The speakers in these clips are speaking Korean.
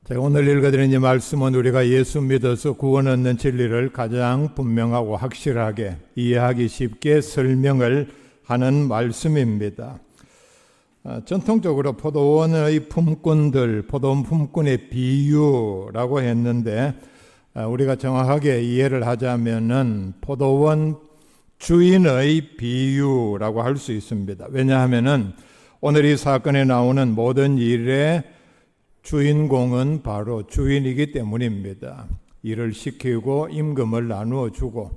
제가 오늘 읽어드린 이 말씀은 우리가 예수 믿어서 구원 얻는 진리를 가장 분명하고 확실하게 이해하기 쉽게 설명을 하는 말씀입니다. 전통적으로 포도원의 품꾼들, 포도원 품꾼의 비유라고 했는데 우리가 정확하게 이해를 하자면은 포도원 주인의 비유라고 할 수 있습니다. 왜냐하면은 오늘 이 사건에 나오는 모든 일의 주인공은 바로 주인이기 때문입니다. 일을 시키고 임금을 나누어 주고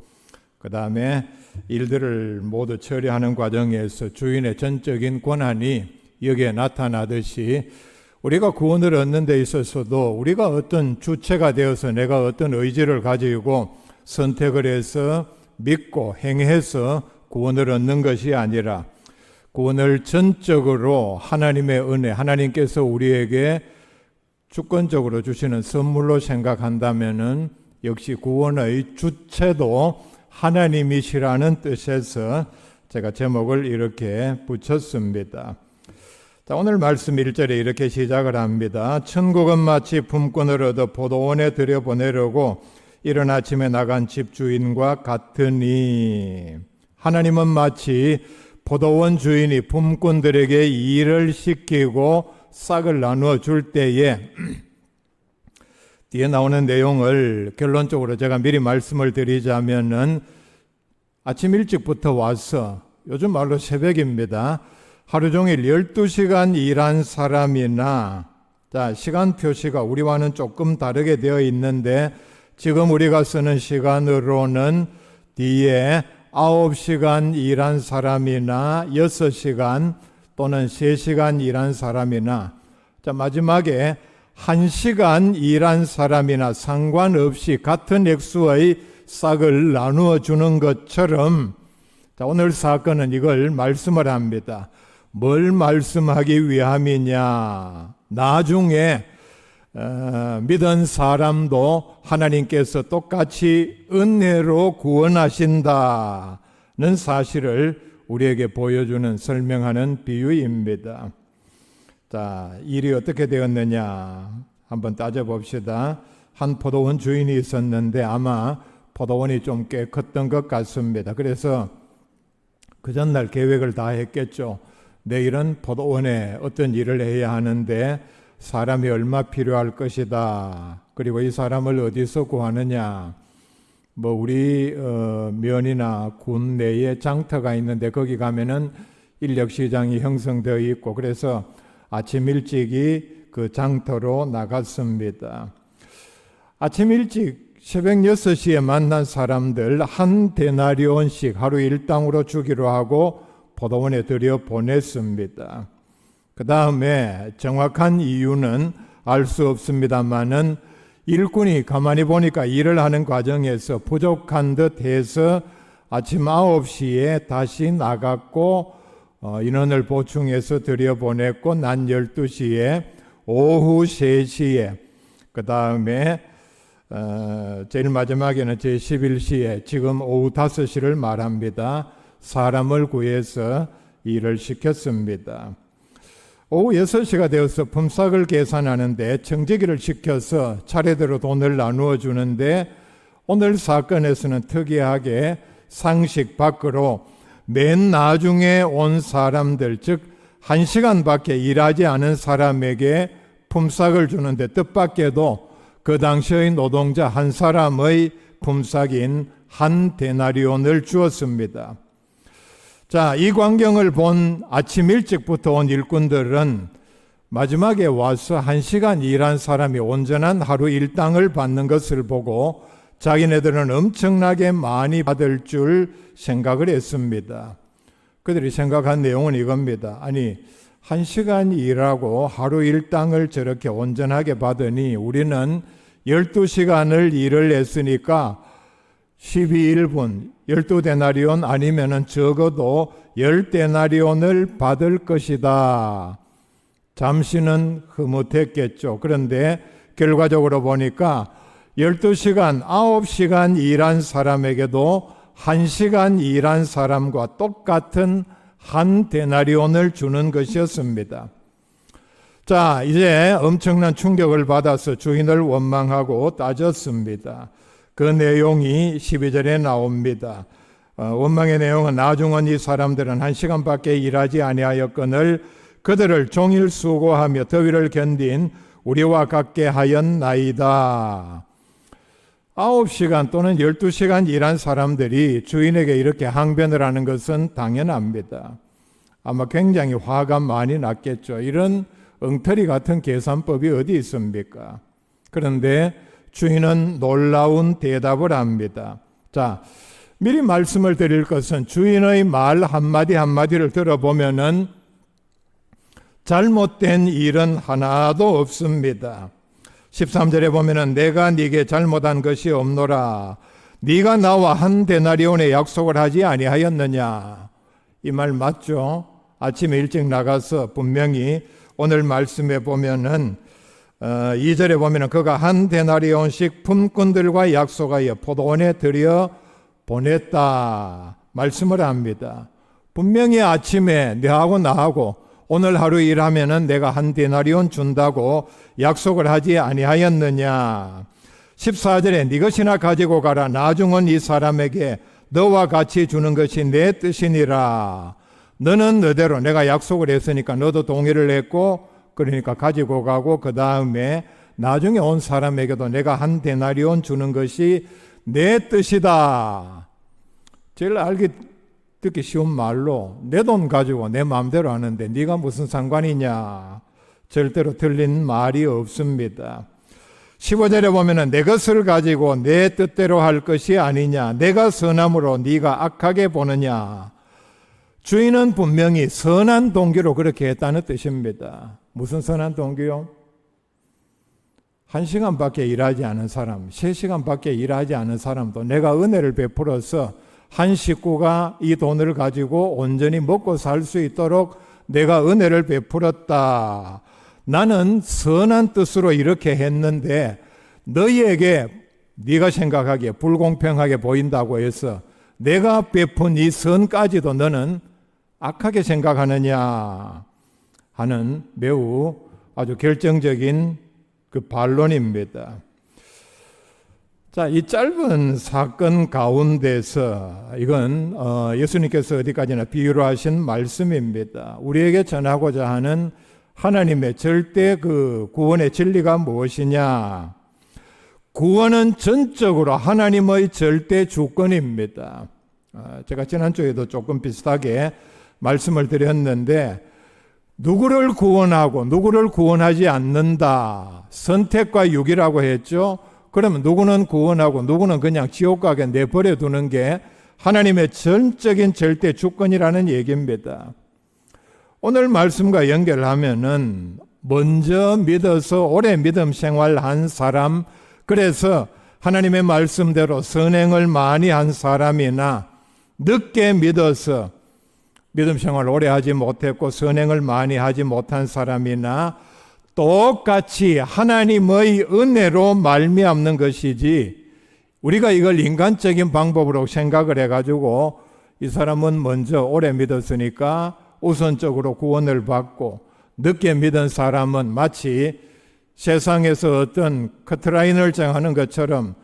그 다음에 일들을 모두 처리하는 과정에서 주인의 전적인 권한이 여기에 나타나듯이 우리가 구원을 얻는 데 있어서도 우리가 어떤 주체가 되어서 내가 어떤 의지를 가지고 선택을 해서 믿고 행해서 구원을 얻는 것이 아니라 구원을 전적으로 하나님의 은혜, 하나님께서 우리에게 주권적으로 주시는 선물로 생각한다면은 역시 구원의 주체도 하나님이시라는 뜻에서 제가 제목을 이렇게 붙였습니다. 자, 오늘 말씀 1절에 이렇게 시작을 합니다. 천국은 마치 품꾼을 얻어 포도원에 들여보내려고 이른 아침에 나간 집주인과 같으니, 하나님은 마치 포도원 주인이 품꾼들에게 일을 시키고 싹을 나누어 줄 때에 뒤에 나오는 내용을 결론적으로 제가 미리 말씀을 드리자면은 아침 일찍부터 와서, 요즘 말로 새벽입니다, 하루 종일 12시간 일한 사람이나, 자, 시간 표시가 우리와는 조금 다르게 되어 있는데 지금 우리가 쓰는 시간으로는 뒤에 9시간 일한 사람이나 6시간 또는 3시간 일한 사람이나, 자, 마지막에 1시간 일한 사람이나 상관없이 같은 액수의 싹을 나누어 주는 것처럼, 자, 오늘 사건은 이걸 말씀을 합니다. 뭘 말씀하기 위함이냐? 나중에 믿은 사람도 하나님께서 똑같이 은혜로 구원하신다는 사실을 우리에게 보여주는, 설명하는 비유입니다. 자, 일이 어떻게 되었느냐 한번 따져봅시다. 한 포도원 주인이 있었는데 아마 포도원이 좀 꽤 컸던 것 같습니다. 그래서 그 전날 계획을 다 했겠죠. 내일은 포도원에 어떤 일을 해야 하는데 사람이 얼마 필요할 것이다. 그리고 이 사람을 어디서 구하느냐. 뭐 우리 면이나 군 내에 장터가 있는데 거기 가면은 인력시장이 형성되어 있고, 그래서 아침 일찍이 그 장터로 나갔습니다. 아침 일찍 새벽 6시에 만난 사람들 한 데나리온씩 하루 일당으로 주기로 하고 포도원에 들여 보냈습니다. 그 다음에 정확한 이유는 알 수 없습니다만은 일꾼이 가만히 보니까 일을 하는 과정에서 부족한 듯 해서 아침 9시에 다시 나갔고 인원을 보충해서 들여보냈고, 낮 12시에, 오후 3시에, 그 다음에 제일 마지막에는 제11시에, 지금 오후 5시를 말합니다. 사람을 구해서 일을 시켰습니다. 오후 6시가 되어서 품삯을 계산하는데 청지기를 시켜서 차례대로 돈을 나누어 주는데, 오늘 사건에서는 특이하게 상식 밖으로 맨 나중에 온 사람들, 즉 1시간밖에 일하지 않은 사람에게 품삯을 주는데 뜻밖에도 그 당시의 노동자 한 사람의 품삯인 한 데나리온을 주었습니다. 자, 이 광경을 본 아침 일찍부터 온 일꾼들은 마지막에 와서 1시간 일한 사람이 온전한 하루 일당을 받는 것을 보고 자기네들은 엄청나게 많이 받을 줄 생각을 했습니다. 그들이 생각한 내용은 이겁니다. 아니, 1시간 일하고 하루 일당을 저렇게 온전하게 받으니 우리는 12시간을 일을 했으니까 12일분 12데나리온 아니면은 적어도 10데나리온을 받을 것이다. 잠시는 흐뭇했겠죠. 그런데 결과적으로 보니까 12시간, 9시간 일한 사람에게도 1시간 일한 사람과 똑같은 한 데나리온을 주는 것이었습니다. 자, 이제 엄청난 충격을 받아서 주인을 원망하고 따졌습니다. 그 내용이 12절에 나옵니다. 원망의 내용은 나중은 이 사람들은 1시간밖에 일하지 아니하였거늘 그들을 종일 수고하며 더위를 견딘 우리와 같게 하였나이다. 9시간 또는 12시간 일한 사람들이 주인에게 이렇게 항변을 하는 것은 당연합니다. 아마 굉장히 화가 많이 났겠죠. 이런 엉터리 같은 계산법이 어디 있습니까? 그런데 주인은 놀라운 대답을 합니다. 자, 미리 말씀을 드릴 것은 주인의 말 한마디 한마디를 들어보면은 잘못된 일은 하나도 없습니다. 13절에 보면은 내가 네게 잘못한 것이 없노라. 네가 나와 한 데나리온의 약속을 하지 아니하였느냐. 이 말 맞죠? 아침에 일찍 나가서 분명히 오늘 말씀에 보면은 2절에 보면은 그가 한 데나리온씩 품꾼들과 약속하여 포도원에 들여 보냈다 말씀을 합니다. 분명히 아침에 너하고 나하고 오늘 하루 일하면은 내가 한 데나리온 준다고 약속을 하지 아니하였느냐. 14절에 네 것이나 가지고 가라. 나중은 이 사람에게 너와 같이 주는 것이 내 뜻이니라. 너는 너대로 내가 약속을 했으니까 너도 동의를 했고 그러니까 가지고 가고 그 다음에 나중에 온 사람에게도 내가 한 데나리온 주는 것이 내 뜻이다. 제일 듣기 쉬운 말로 내 돈 가지고 내 마음대로 하는데 네가 무슨 상관이냐. 절대로 틀린 말이 없습니다. 15절에 보면은 내 것을 가지고 내 뜻대로 할 것이 아니냐. 내가 선함으로 네가 악하게 보느냐. 주인은 분명히 선한 동기로 그렇게 했다는 뜻입니다. 무슨 선한 동기요? 1시간밖에 일하지 않은 사람, 3시간밖에 일하지 않은 사람도 내가 은혜를 베풀어서 한 식구가 이 돈을 가지고 온전히 먹고 살 수 있도록 내가 은혜를 베풀었다. 나는 선한 뜻으로 이렇게 했는데 너희에게 네가 생각하기에 불공평하게 보인다고 해서 내가 베푼 이 선까지도 너는 악하게 생각하느냐 하는 매우 아주 결정적인 그 반론입니다. 자, 이 짧은 사건 가운데서 이건 예수님께서 어디까지나 비유로 하신 말씀입니다. 우리에게 전하고자 하는 하나님의 절대 그 구원의 진리가 무엇이냐? 구원은 전적으로 하나님의 절대 주권입니다. 제가 지난주에도 조금 비슷하게 말씀을 드렸는데 누구를 구원하고 누구를 구원하지 않는다. 선택과 유기라고 했죠. 그러면 누구는 구원하고 누구는 그냥 지옥 가게 내버려 두는 게 하나님의 전적인 절대 주권이라는 얘기입니다. 오늘 말씀과 연결하면은 먼저 믿어서 오래 믿음 생활한 사람, 그래서 하나님의 말씀대로 선행을 많이 한 사람이나 늦게 믿어서 믿음 생활 오래 하지 못했고 선행을 많이 하지 못한 사람이나 똑같이 하나님의 은혜로 말미암는 것이지 우리가 이걸 인간적인 방법으로 생각을 해가지고 이 사람은 먼저 오래 믿었으니까 우선적으로 구원을 받고 늦게 믿은 사람은 마치 세상에서 어떤 커트라인을 정하는 것처럼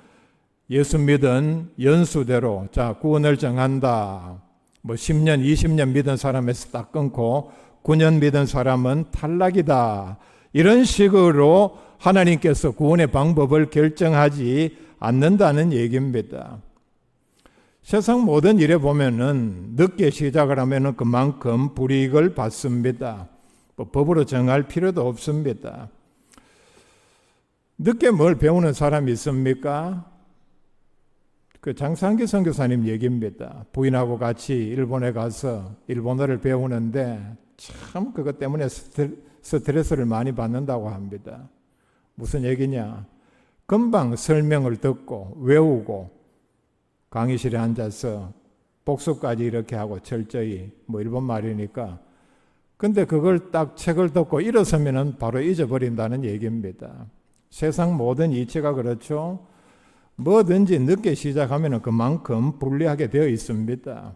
예수 믿은 연수대로 자 구원을 정한다. 뭐 10년, 20년 믿은 사람에서 딱 끊고 9년 믿은 사람은 탈락이다. 이런 식으로 하나님께서 구원의 방법을 결정하지 않는다는 얘기입니다. 세상 모든 일에 보면은 늦게 시작을 하면은 그만큼 불이익을 받습니다. 법으로 정할 필요도 없습니다. 늦게 뭘 배우는 사람이 있습니까? 그 장상기 선교사님 얘기입니다. 부인하고 같이 일본에 가서 일본어를 배우는데 참 그것 때문에 스트레스를 많이 받는다고 합니다. 무슨 얘기냐? 금방 설명을 듣고 외우고 강의실에 앉아서 복습까지 이렇게 하고 철저히 뭐 일본 말이니까 근데 그걸 딱 책을 듣고 일어서면은 바로 잊어버린다는 얘기입니다. 세상 모든 이치가 그렇죠. 뭐든지 늦게 시작하면은 그만큼 불리하게 되어 있습니다.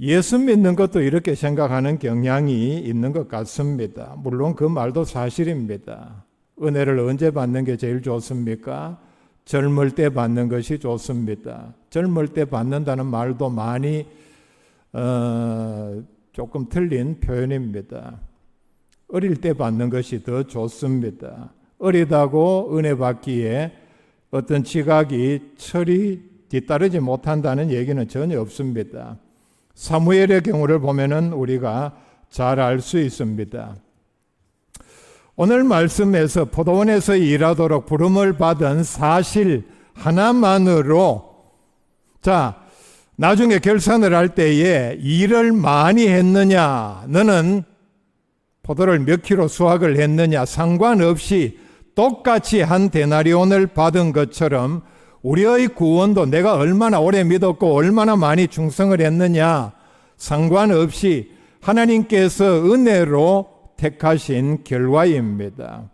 예수 믿는 것도 이렇게 생각하는 경향이 있는 것 같습니다. 물론 그 말도 사실입니다. 은혜를 언제 받는 게 제일 좋습니까? 젊을 때 받는 것이 좋습니다. 젊을 때 받는다는 말도 많이 조금 틀린 표현입니다. 어릴 때 받는 것이 더 좋습니다. 어리다고 은혜 받기에 어떤 지각이 철이 뒤따르지 못한다는 얘기는 전혀 없습니다. 사무엘의 경우를 보면은 우리가 잘 알 수 있습니다. 오늘 말씀에서 포도원에서 일하도록 부름을 받은 사실 하나만으로 나중에 결산을 할 때에 일을 많이 했느냐, 너는 포도를 몇 킬로 수확을 했느냐 상관없이 똑같이 한 데나리온을 받은 것처럼 우리의 구원도 내가 얼마나 오래 믿었고 얼마나 많이 충성을 했느냐 상관없이 하나님께서 은혜로 택하신 결과입니다.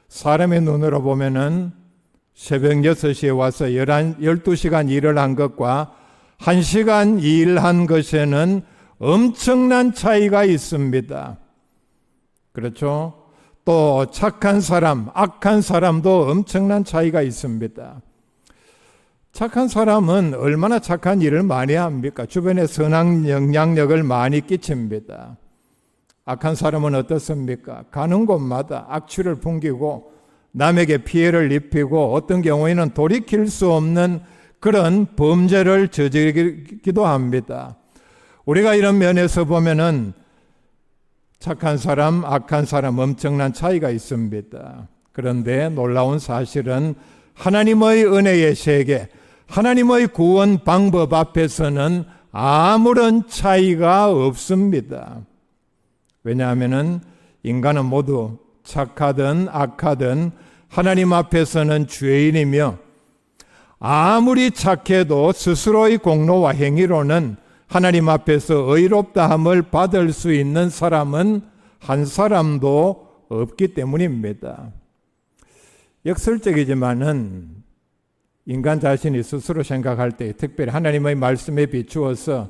사람의 눈으로 보면은 새벽 6시에 와서 12시간 일을 한 것과 1시간 일한 것에는 엄청난 차이가 있습니다. 그렇죠? 또 착한 사람, 악한 사람도 엄청난 차이가 있습니다. 착한 사람은 얼마나 착한 일을 많이 합니까? 주변에 선한 영향력을 많이 끼칩니다. 악한 사람은 어떻습니까? 가는 곳마다 악취를 풍기고 남에게 피해를 입히고 어떤 경우에는 돌이킬 수 없는 그런 범죄를 저지르기도 합니다. 우리가 이런 면에서 보면은 착한 사람, 악한 사람 엄청난 차이가 있습니다. 그런데 놀라운 사실은 하나님의 은혜의 세계, 하나님의 구원 방법 앞에서는 아무런 차이가 없습니다. 왜냐하면 인간은 모두 착하든 악하든 하나님 앞에서는 죄인이며 아무리 착해도 스스로의 공로와 행위로는 하나님 앞에서 의롭다함을 받을 수 있는 사람은 한 사람도 없기 때문입니다. 역설적이지만은 인간 자신이 스스로 생각할 때 특별히 하나님의 말씀에 비추어서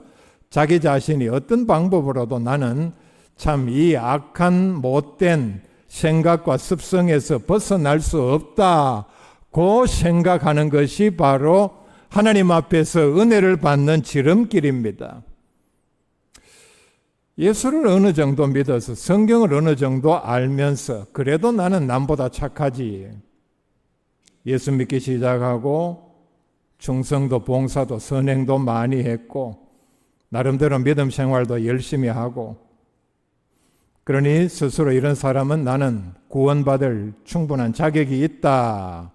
자기 자신이 어떤 방법으로도 나는 참 이 악한 못된 생각과 습성에서 벗어날 수 없다고 생각하는 것이 바로 하나님 앞에서 은혜를 받는 지름길입니다. 예수를 어느 정도 믿어서 성경을 어느 정도 알면서 그래도 나는 남보다 착하지. 예수 믿기 시작하고 충성도 봉사도 선행도 많이 했고 나름대로 믿음 생활도 열심히 하고 그러니 스스로 이런 사람은 나는 구원받을 충분한 자격이 있다.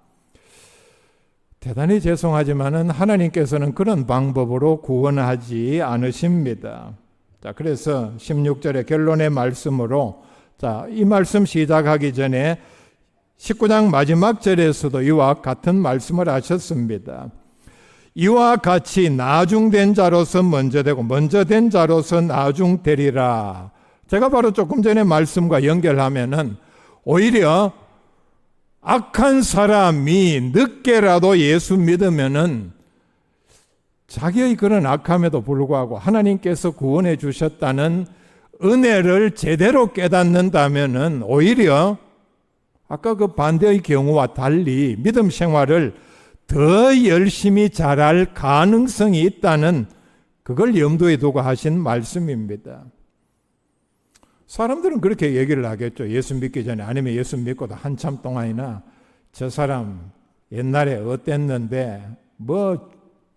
대단히 죄송하지만은 하나님께서는 그런 방법으로 구원하지 않으십니다. 자, 그래서 16절의 결론의 말씀으로 이 말씀 시작하기 전에 19장 마지막 절에서도 이와 같은 말씀을 하셨습니다. 이와 같이 나중된 자로서 먼저 되고 먼저 된 자로서 나중되리라. 제가 바로 조금 전에 말씀과 연결하면은 오히려 악한 사람이 늦게라도 예수 믿으면은 자기의 그런 악함에도 불구하고 하나님께서 구원해 주셨다는 은혜를 제대로 깨닫는다면은 오히려 아까 그 반대의 경우와 달리 믿음 생활을 더 열심히 잘할 가능성이 있다는 그걸 염두에 두고 하신 말씀입니다. 사람들은 그렇게 얘기를 하겠죠. 예수 믿기 전에 아니면 예수 믿고도 한참 동안이나 저 사람 옛날에 어땠는데 뭐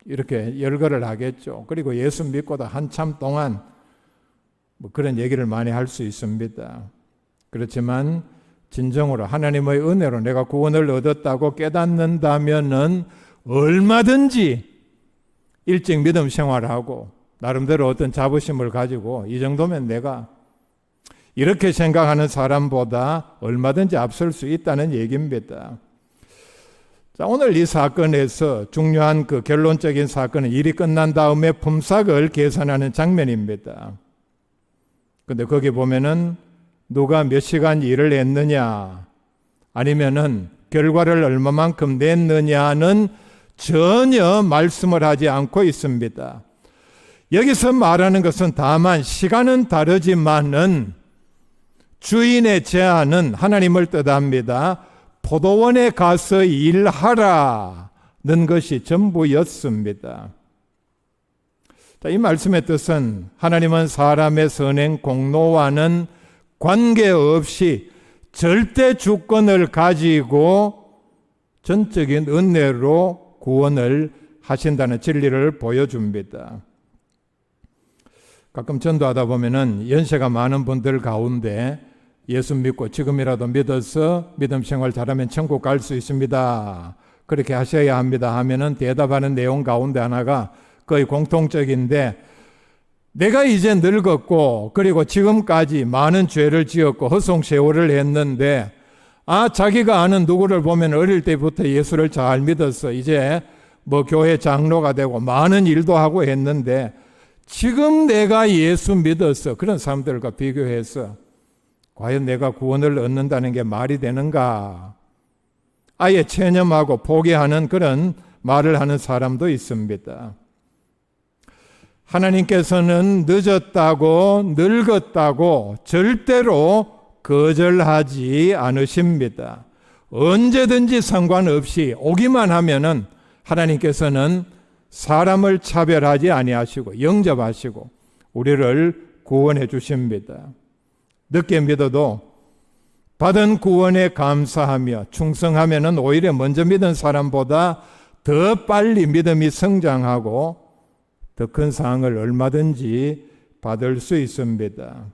이렇게 열거를 하겠죠. 그리고 예수 믿고도 한참 동안 뭐 그런 얘기를 많이 할 수 있습니다. 그렇지만 진정으로 하나님의 은혜로 내가 구원을 얻었다고 깨닫는다면은 얼마든지 일찍 믿음 생활하고 나름대로 어떤 자부심을 가지고 이 정도면 내가 이렇게 생각하는 사람보다 얼마든지 앞설 수 있다는 얘기입니다. 자, 오늘 이 사건에서 중요한 그 결론적인 사건은 일이 끝난 다음에 품삯을 계산하는 장면입니다. 근데 거기 보면은 누가 몇 시간 일을 했느냐 아니면은 결과를 얼마만큼 냈느냐는 전혀 말씀을 하지 않고 있습니다. 여기서 말하는 것은 다만 시간은 다르지만은 주인의 제안은 하나님을 뜻합니다. 포도원에 가서 일하라는 것이 전부였습니다. 자, 이 말씀의 뜻은 하나님은 사람의 선행 공로와는 관계없이 절대 주권을 가지고 전적인 은혜로 구원을 하신다는 진리를 보여줍니다. 가끔 전도하다 보면은 연세가 많은 분들 가운데 예수 믿고 지금이라도 믿어서 믿음 생활 잘하면 천국 갈 수 있습니다. 그렇게 하셔야 합니다 하면은 대답하는 내용 가운데 하나가 거의 공통적인데, 내가 이제 늙었고 그리고 지금까지 많은 죄를 지었고 허송세월을 했는데 자기가 아는 누구를 보면 어릴 때부터 예수를 잘 믿어서 이제 뭐 교회 장로가 되고 많은 일도 하고 했는데 지금 내가 예수 믿어서 그런 사람들과 비교해서 과연 내가 구원을 얻는다는 게 말이 되는가? 아예 체념하고 포기하는 그런 말을 하는 사람도 있습니다. 하나님께서는 늦었다고 늙었다고 절대로 거절하지 않으십니다. 언제든지 상관없이 오기만 하면은 하나님께서는 사람을 차별하지 아니하시고 영접하시고 우리를 구원해 주십니다. 늦게 믿어도 받은 구원에 감사하며 충성하면은 오히려 먼저 믿은 사람보다 더 빨리 믿음이 성장하고 더 큰 상을 얼마든지 받을 수 있습니다.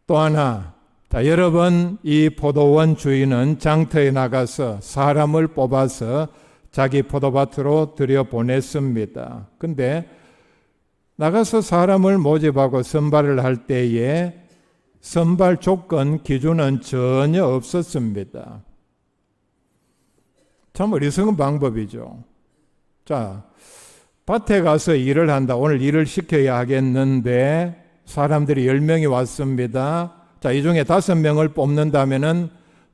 또 하나, 여러분, 이 포도원 주인은 장터에 나가서 사람을 뽑아서 자기 포도밭으로 들여보냈습니다. 근데 나가서 사람을 모집하고 선발을 할 때에 선발 조건, 기준은 전혀 없었습니다. 참 어리석은 방법이죠. 자, 밭에 가서 일을 한다. 오늘 일을 시켜야 하겠는데 사람들이 10명이 왔습니다. 자, 이 중에 5명을 뽑는다면은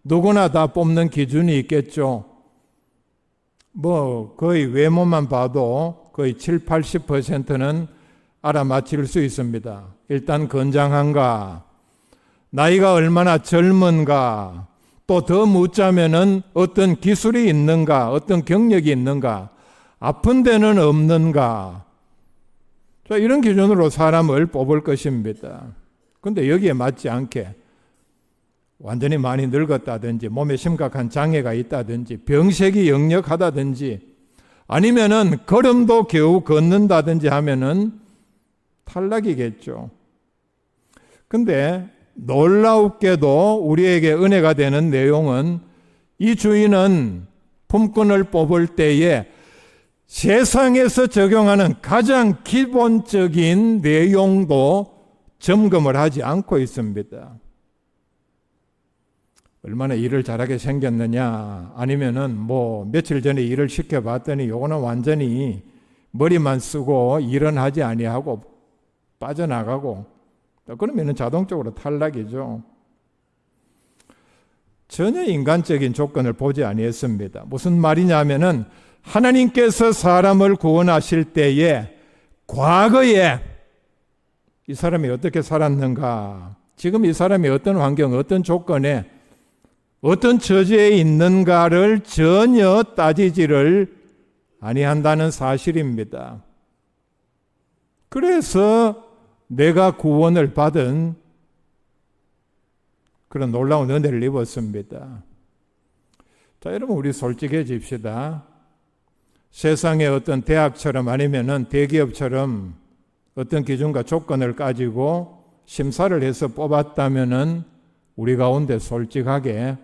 누구나 다 뽑는 기준이 있겠죠. 뭐 거의 외모만 봐도 거의 70-80%는 알아맞힐 수 있습니다. 일단 건장한가, 나이가 얼마나 젊은가, 또 더 묻자면은 어떤 기술이 있는가, 어떤 경력이 있는가, 아픈 데는 없는가. 자, 이런 기준으로 사람을 뽑을 것입니다. 그런데 여기에 맞지 않게 완전히 많이 늙었다든지 몸에 심각한 장애가 있다든지 병색이 역력하다든지 아니면은 걸음도 겨우 걷는다든지 하면은 탈락이겠죠. 근데 놀랍게도 우리에게 은혜가 되는 내용은 이 주인은 품꾼을 뽑을 때에 세상에서 적용하는 가장 기본적인 내용도 점검을 하지 않고 있습니다. 얼마나 일을 잘하게 생겼느냐, 아니면은 뭐 며칠 전에 일을 시켜봤더니 요거는 완전히 머리만 쓰고 일은 하지 아니하고 빠져나가고, 그러면은 자동적으로 탈락이죠. 전혀 인간적인 조건을 보지 아니했습니다. 무슨 말이냐면은 하나님께서 사람을 구원하실 때에 과거에 이 사람이 어떻게 살았는가, 지금 이 사람이 어떤 환경, 어떤 조건에, 어떤 처지에 있는가를 전혀 따지지를 아니한다는 사실입니다. 그래서 내가 구원을 받은 그런 놀라운 은혜를 입었습니다. 자, 여러분, 우리 솔직해집시다. 세상의 어떤 대학처럼 아니면은 대기업처럼 어떤 기준과 조건을 가지고 심사를 해서 뽑았다면은 우리 가운데 솔직하게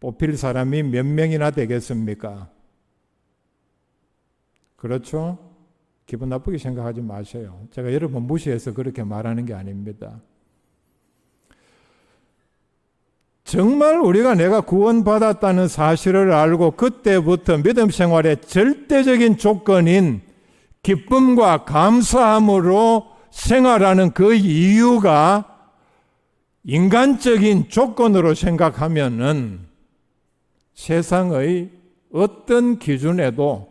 뽑힐 사람이 몇 명이나 되겠습니까? 그렇죠? 기분 나쁘게 생각하지 마세요. 제가 여러분 무시해서 그렇게 말하는 게 아닙니다. 정말 우리가 내가 구원받았다는 사실을 알고 그때부터 믿음 생활의 절대적인 조건인 기쁨과 감사함으로 생활하는 그 이유가 인간적인 조건으로 생각하면은 세상의 어떤 기준에도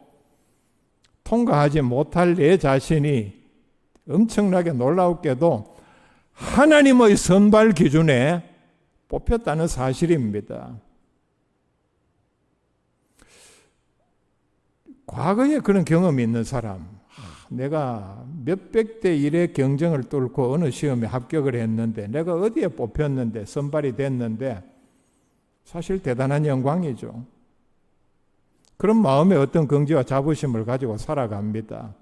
통과하지 못할 내 자신이 엄청나게 놀라웠게도 하나님의 선발 기준에 뽑혔다는 사실입니다. 과거에 그런 경험이 있는 사람, 내가 몇백 대 1의 경쟁을 뚫고 어느 시험에 합격을 했는데 내가 어디에 뽑혔는데 선발이 됐는데 사실 대단한 영광이죠. 그런 마음에 어떤 긍지와 자부심을 가지고 살아갑니다.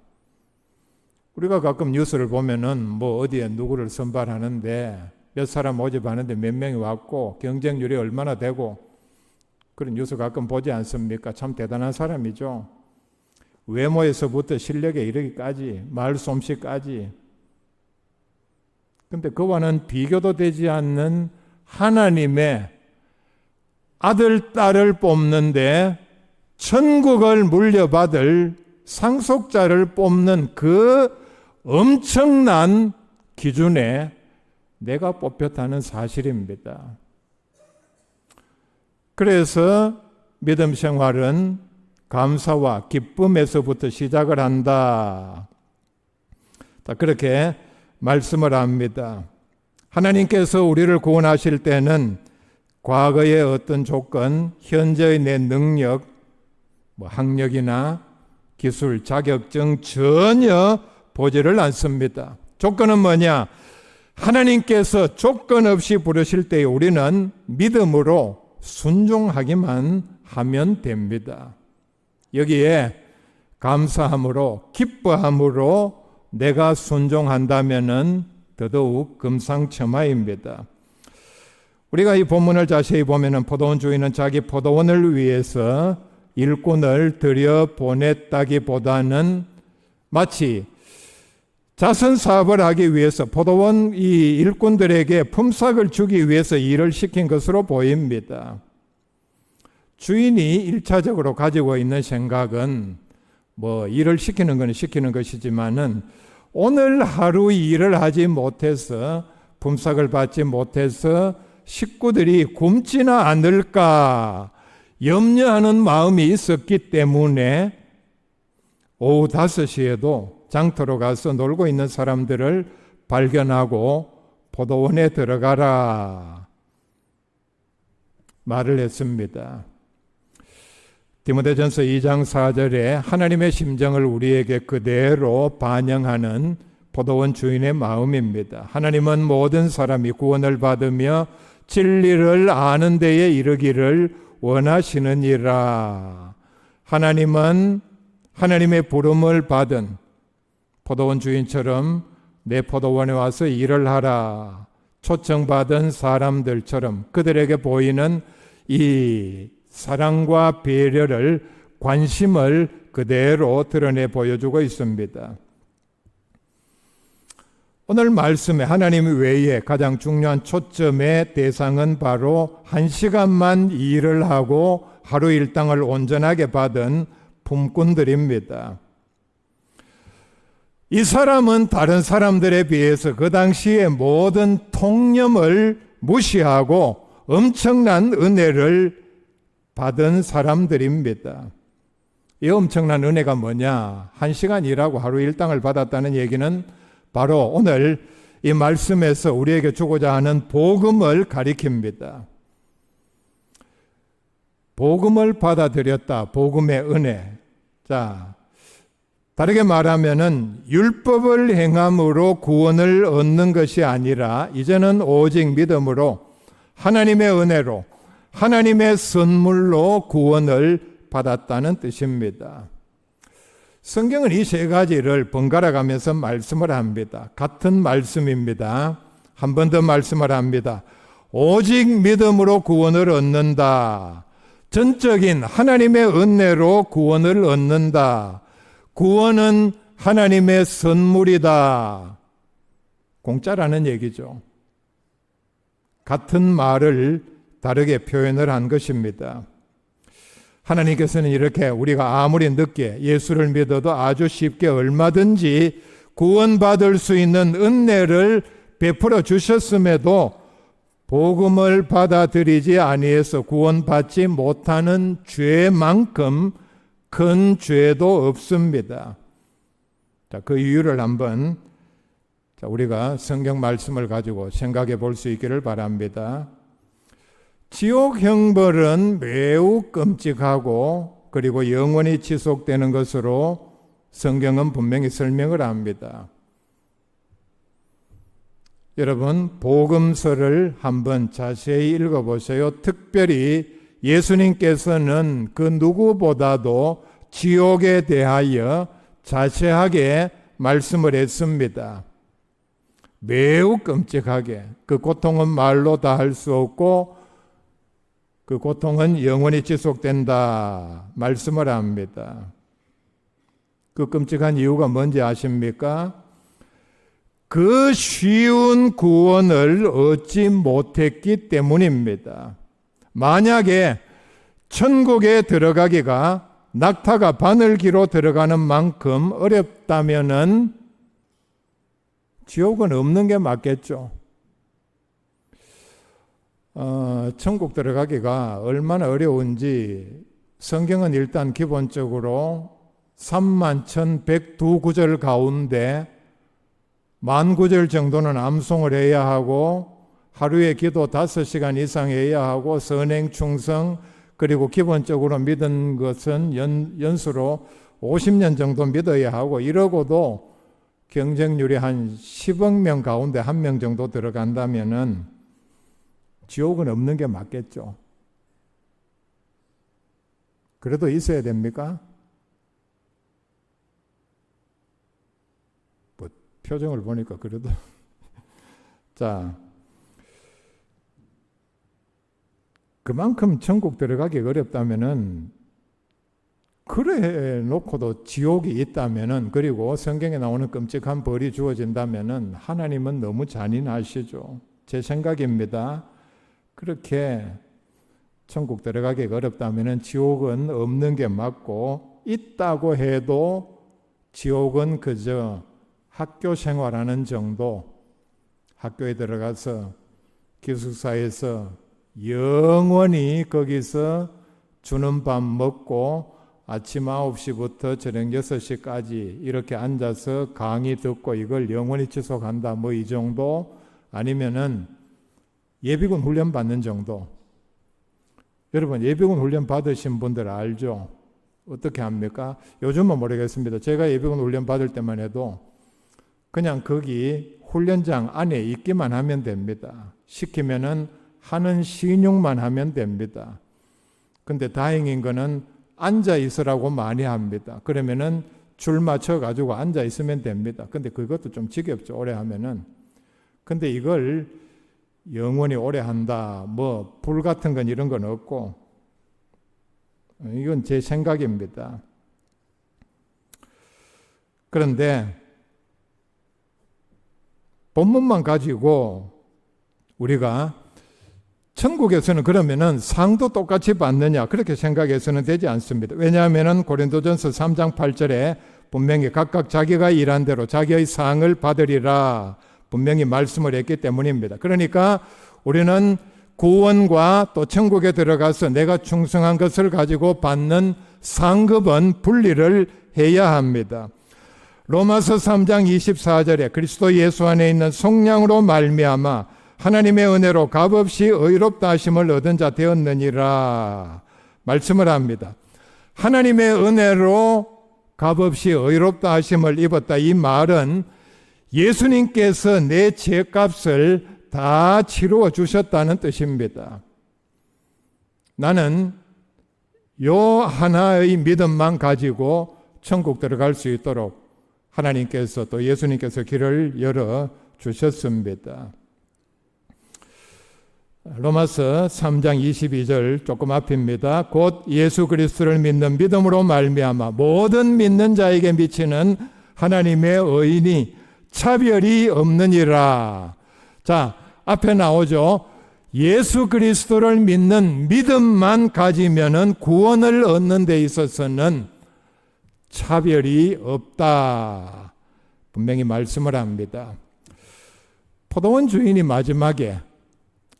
우리가 가끔 뉴스를 보면은 뭐 어디에 누구를 선발하는데 몇 사람 모집하는데 몇 명이 왔고 경쟁률이 얼마나 되고 그런 뉴스 가끔 보지 않습니까? 참 대단한 사람이죠. 외모에서부터 실력에 이르기까지 말솜씨까지. 근데 그와는 비교도 되지 않는 하나님의 아들, 딸을 뽑는데 천국을 물려받을 상속자를 뽑는 그 엄청난 기준에 내가 뽑혔다는 사실입니다. 그래서 믿음 생활은 감사와 기쁨에서부터 시작을 한다. 그렇게 말씀을 합니다. 하나님께서 우리를 구원하실 때는 과거의 어떤 조건, 현재의 내 능력, 학력이나 기술, 자격증 전혀 보지를 않습니다. 조건은 뭐냐? 하나님께서 조건 없이 부르실 때 우리는 믿음으로 순종하기만 하면 됩니다. 여기에 감사함으로 기뻐함으로 내가 순종한다면은 더더욱 금상첨화입니다. 우리가 이 본문을 자세히 보면은 포도원 주인은 자기 포도원을 위해서 일꾼을 들여보냈다기보다는 마치 자선 사업을 하기 위해서 포도원 이 일꾼들에게 품삯을 주기 위해서 일을 시킨 것으로 보입니다. 주인이 1차적으로 가지고 있는 생각은 일을 시키는 건 시키는 것이지만은 오늘 하루 일을 하지 못해서 품삯을 받지 못해서 식구들이 굶지는 않을까 염려하는 마음이 있었기 때문에 오후 5시에도 장터로 가서 놀고 있는 사람들을 발견하고 포도원에 들어가라 말을 했습니다. 디모데전서 2장 4절에 하나님의 심정을 우리에게 그대로 반영하는 포도원 주인의 마음입니다. 하나님은 모든 사람이 구원을 받으며 진리를 아는 데에 이르기를 원하시느니라. 하나님은 하나님의 부름을 받은 포도원 주인처럼 내 포도원에 와서 일을 하라. 초청받은 사람들처럼 그들에게 보이는 이 사랑과 배려를, 관심을 그대로 드러내 보여주고 있습니다. 오늘 말씀에 하나님 외에 가장 중요한 초점의 대상은 바로 1시간만 일을 하고 하루 일당을 온전하게 받은 품꾼들입니다. 이 사람은 다른 사람들에 비해서 그 당시의 모든 통념을 무시하고 엄청난 은혜를 받은 사람들입니다. 이 엄청난 은혜가 뭐냐? 1시간 일하고 하루 일당을 받았다는 얘기는 바로 오늘 이 말씀에서 우리에게 주고자 하는 복음을 가리킵니다. 복음을 받아들였다. 복음의 은혜. 자, 다르게 말하면은 율법을 행함으로 구원을 얻는 것이 아니라 이제는 오직 믿음으로 하나님의 은혜로 하나님의 선물로 구원을 받았다는 뜻입니다. 성경은 이 세 가지를 번갈아 가면서 말씀을 합니다. 같은 말씀입니다. 한 번 더 말씀을 합니다. 오직 믿음으로 구원을 얻는다. 전적인 하나님의 은혜로 구원을 얻는다. 구원은 하나님의 선물이다. 공짜라는 얘기죠. 같은 말을 다르게 표현을 한 것입니다. 하나님께서는 이렇게 우리가 아무리 늦게 예수를 믿어도 아주 쉽게 얼마든지 구원받을 수 있는 은혜를 베풀어 주셨음에도 복음을 받아들이지 아니해서 구원받지 못하는 죄만큼 큰 죄도 없습니다. 자, 그 이유를 한번 우리가 성경 말씀을 가지고 생각해 볼 수 있기를 바랍니다. 지옥 형벌은 매우 끔찍하고 그리고 영원히 지속되는 것으로 성경은 분명히 설명을 합니다. 여러분, 복음서를 한번 자세히 읽어보세요. 특별히 예수님께서는 그 누구보다도 지옥에 대하여 자세하게 말씀을 했습니다. 매우 끔찍하게, 그 고통은 말로 다 할 수 없고 그 고통은 영원히 지속된다 말씀을 합니다. 그 끔찍한 이유가 뭔지 아십니까? 그 쉬운 구원을 얻지 못했기 때문입니다. 만약에 천국에 들어가기가 낙타가 바늘기로 들어가는 만큼 어렵다면은 지옥은 없는 게 맞겠죠. 천국 들어가기가 얼마나 어려운지 성경은 일단 기본적으로 31,102구절 가운데 10,000구절 정도는 암송을 해야 하고 하루에 기도 5시간 이상 해야 하고 선행 충성 그리고 기본적으로 믿은 것은 연수로 50년 정도 믿어야 하고 이러고도 경쟁률이 한 10억 명 가운데 1명 정도 들어간다면은 지옥은 없는 게 맞겠죠. 그래도 있어야 됩니까? 뭐 표정을 보니까 그래도 자, 그만큼 천국 들어가기 어렵다면은 그래 놓고도 지옥이 있다면은 그리고 성경에 나오는 끔찍한 벌이 주어진다면은 하나님은 너무 잔인하시죠. 제 생각입니다. 그렇게 천국 들어가기 어렵다면은 지옥은 없는 게 맞고 있다고 해도 지옥은 그저 학교 생활하는 정도, 학교에 들어가서 기숙사에서 영원히 거기서 주는 밥 먹고 아침 9시부터 저녁 6시까지 이렇게 앉아서 강의 듣고 이걸 영원히 지속한다 뭐 이 정도 아니면은 예비군 훈련 받는 정도. 여러분 예비군 훈련 받으신 분들 알죠? 어떻게 합니까? 요즘은 모르겠습니다. 제가 예비군 훈련 받을 때만 해도 그냥 거기 훈련장 안에 있기만 하면 됩니다. 시키면은 하는 신용만 하면 됩니다. 근데 다행인 거는 앉아 있으라고 많이 합니다. 그러면은 줄 맞춰 가지고 앉아 있으면 됩니다. 근데 그것도 좀 지겹죠. 오래 하면은. 근데 이걸 영원히 오래 한다. 뭐 불 같은 건 이런 건 없고 이건 제 생각입니다. 그런데 본문만 가지고 우리가 천국에서는 그러면은 상도 똑같이 받느냐 그렇게 생각해서는 되지 않습니다. 왜냐하면은 고린도전서 3장 8절에 분명히 각각 자기가 일한 대로 자기의 상을 받으리라 분명히 말씀을 했기 때문입니다. 그러니까 우리는 구원과 또 천국에 들어가서 내가 충성한 것을 가지고 받는 상급은 분리를 해야 합니다. 로마서 3장 24절에 그리스도 예수 안에 있는 속량으로 말미암아 하나님의 은혜로 값없이 의롭다 하심을 얻은 자 되었느니라 말씀을 합니다. 하나님의 은혜로 값없이 의롭다 하심을 입었다. 이 말은 예수님께서 내 죄값을 다 치루어 주셨다는 뜻입니다. 나는 요 하나의 믿음만 가지고 천국 들어갈 수 있도록 하나님께서 또 예수님께서 길을 열어 주셨습니다. 로마서 3장 22절 조금 앞입니다. 곧 예수 그리스도를 믿는 믿음으로 말미암아 모든 믿는 자에게 미치는 하나님의 의인이 차별이 없느니라. 자, 앞에 나오죠. 예수 그리스도를 믿는 믿음만 가지면은 구원을 얻는 데 있어서는 차별이 없다. 분명히 말씀을 합니다. 포도원 주인이 마지막에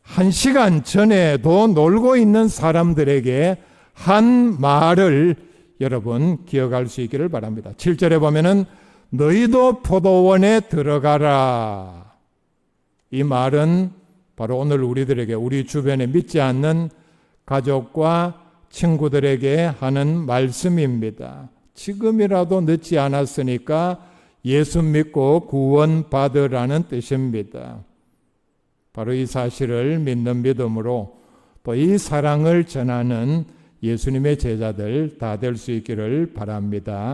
1시간 전에도 놀고 있는 사람들에게 한 말을 여러분 기억할 수 있기를 바랍니다. 7절에 보면은 너희도 포도원에 들어가라. 이 말은 바로 오늘 우리들에게, 우리 주변에 믿지 않는 가족과 친구들에게 하는 말씀입니다. 지금이라도 늦지 않았으니까 예수 믿고 구원받으라는 뜻입니다. 바로 이 사실을 믿는 믿음으로 또 이 사랑을 전하는 예수님의 제자들 다 될 수 있기를 바랍니다.